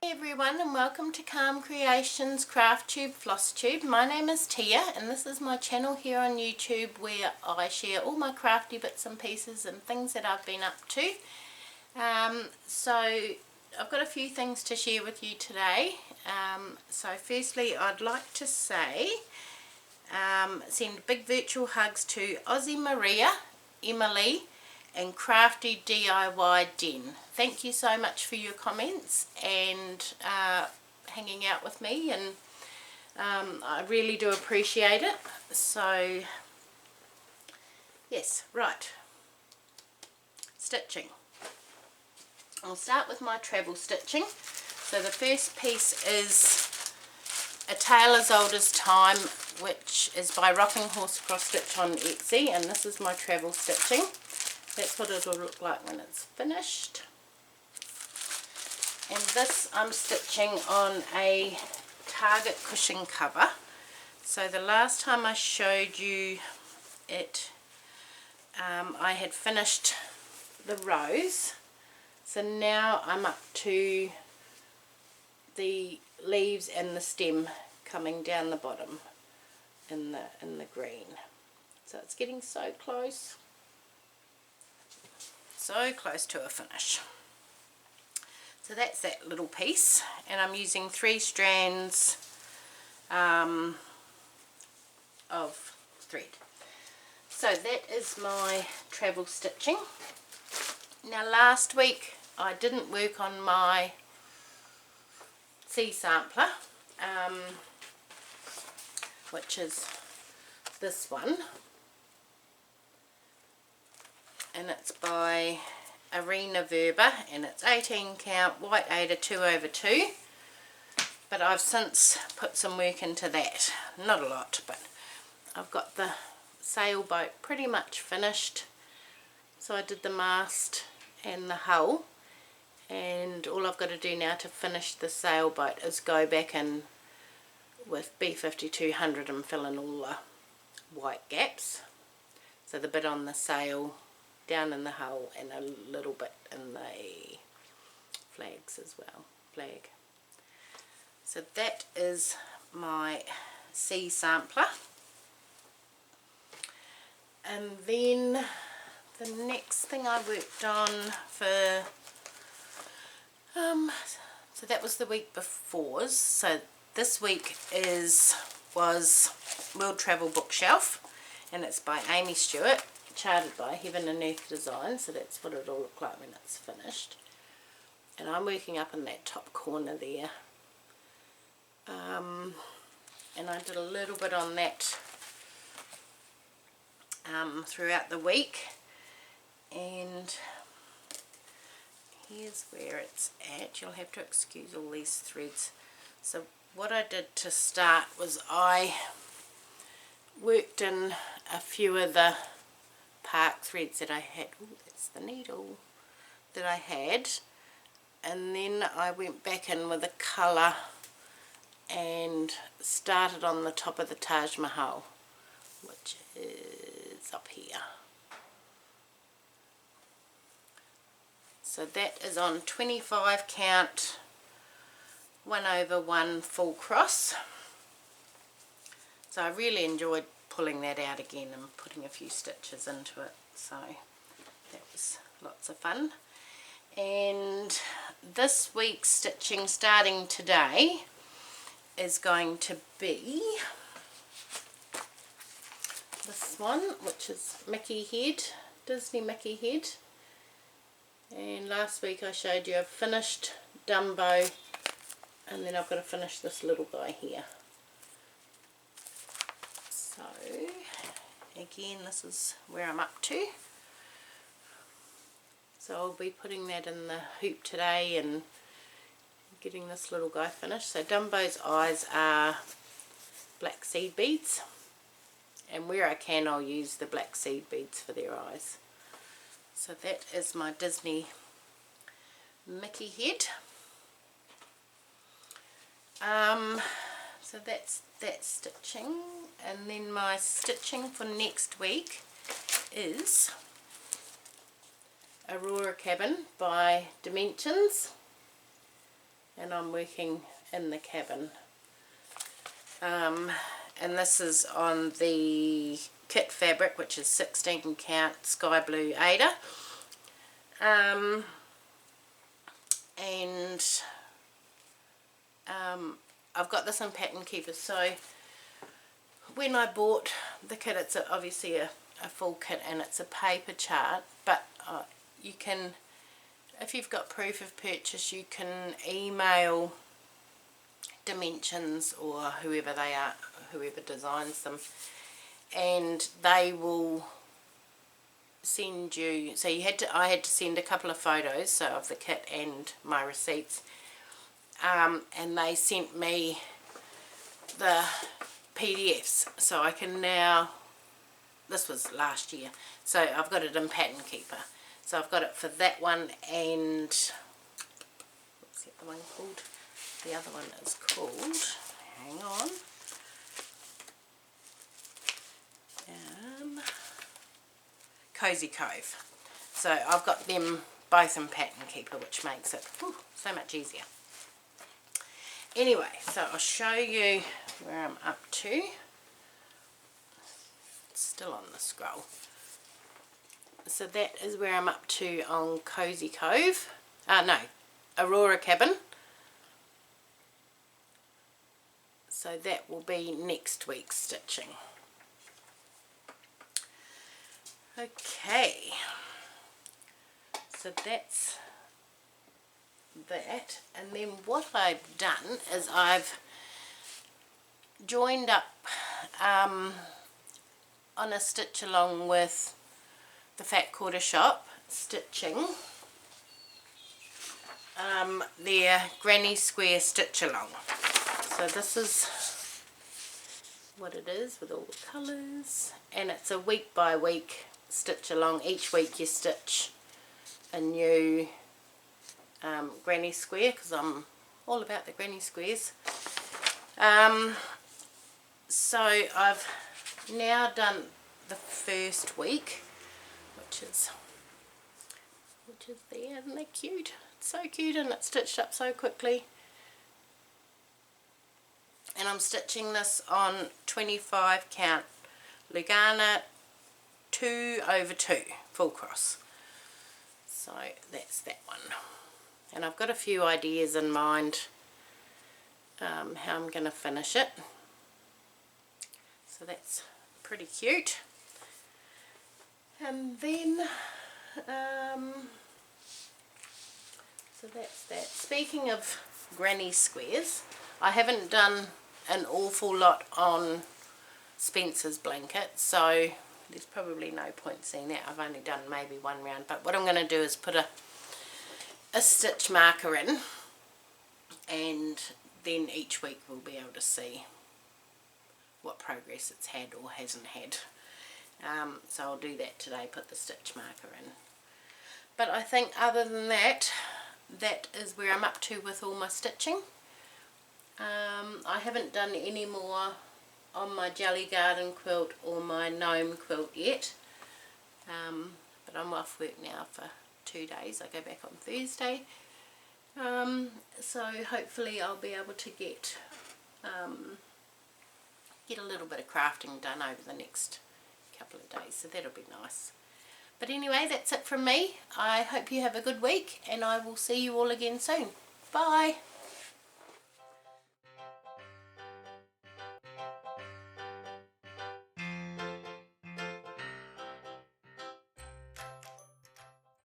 Hey everyone, and welcome to Calm Creations Crafttube Flosstube. My name is Tia and this is my channel here on YouTube where I share all my crafty bits and pieces and things that I've been up to. So I've got a few things to share with you today. So firstly I'd like to say send big virtual hugs to Aussie Maria, Emily and Crafty DIY Den. Thank you so much for your comments and hanging out with me, and I really do appreciate it. So yes, right, stitching. I'll start with my travel stitching. So the first piece is A Tale as Old as Time, which is by Rocking Horse Cross Stitch on Etsy, and this is my travel stitching. That's what it'll look like when it's finished. And this I'm stitching on a Target cushion cover. So the last time I showed you it, I had finished the rows. So now I'm up to the leaves and the stem coming down the bottom in the green. So it's getting so close. So close to a finish. So that's that little piece, and I'm using 3 strands of thread. So that is my travel stitching. Now last week I didn't work on my sea sampler, which is this one. And it's by Arena Verba, and it's 18 count white Aida 2/2, but I've since put some work into that. Not a lot, but I've got the sailboat pretty much finished. So I did the mast and the hull, and all I've got to do now to finish the sailboat is go back in with B5200 and fill in all the white gaps. So the bit on the sail, down in the hull, and a little bit in the flags as well. So that is my sea sampler. And then the next thing I worked on for so that was the week before. So this week was World Travel Bookshelf, and it's by Amy Stewart, charted by Heaven and Earth Design. So that's what it'll look like when it's finished, and I'm working up in that top corner there, and I did a little bit on that throughout the week, and here's where it's at. You'll have to excuse all these threads. So what I did to start was I worked in a few of the park threads that I had. Oh, that's the needle that I had, and then I went back in with a colour and started on the top of the Taj Mahal, which is up here. So that is on 25 count 1/1 full cross. So I really enjoyed pulling that out again and putting a few stitches into it, so that was lots of fun. And this week's stitching, starting today, is going to be this one, which is Mickey Head, Disney Mickey Head. And last week I showed you I've finished Dumbo, and then I've got to finish this little guy here. So again, this is where I'm up to. So I'll be putting that in the hoop today and getting this little guy finished. So Dumbo's eyes are black seed beads, and where I can I'll use the black seed beads for their eyes. So that is my Disney Mickey Head. So that's that stitching, and then my stitching for next week is Aurora Cabin by Dimensions, and I'm working in the cabin. And this is on the kit fabric, which is 16 count Sky Blue Ada. I've got this in Pattern Keeper, so when I bought the kit, it's obviously a full kit and it's a paper chart, but you can, if you've got proof of purchase, you can email Dimensions or whoever they are, whoever designs them, and they will send you, so I had to send a couple of photos, so of the kit and my receipts, and they sent me the PDFs, so I can now, this was last year, so I've got it in Pattern Keeper, so I've got it for that one, and what's the other one called? The other one is called, hang on, Cozy Cove. So I've got them both in Pattern Keeper, which makes it so much easier. Anyway, so I'll show you where I'm up to. It's still on the scroll. So that is where I'm up to on Cozy Cove. No, Aurora Cabin. So that will be next week's stitching. Okay, so that's that, and then what I've done is I've joined up on a stitch along with the Fat Quarter Shop, stitching their Granny Square stitch along. So this is what it is with all the colours, and it's a week by week stitch along. Each week you stitch a new granny square, because I'm all about the granny squares. So I've now done the first week, which is there. Isn't that cute? It's so cute, and it's stitched up so quickly. And I'm stitching this on 25 count Lugana 2/2 full cross. So that's that one. And I've got a few ideas in mind how I'm going to finish it. So that's pretty cute. And then so that's that. Speaking of granny squares, I haven't done an awful lot on Spencer's blanket, so there's probably no point seeing that. I've only done maybe one round, but what I'm going to do is put a stitch marker in, and then each week we'll be able to see what progress it's had or hasn't had. So I'll do that today, put the stitch marker in. But I think other than that, that is where I'm up to with all my stitching. I haven't done any more on my Jelly Garden quilt or my gnome quilt yet, but I'm off work now for 2 days. I go back on Thursday, so hopefully I'll be able to get a little bit of crafting done over the next couple of days, so that'll be nice. But anyway, that's it from me. I hope you have a good week, and I will see you all again soon. Bye!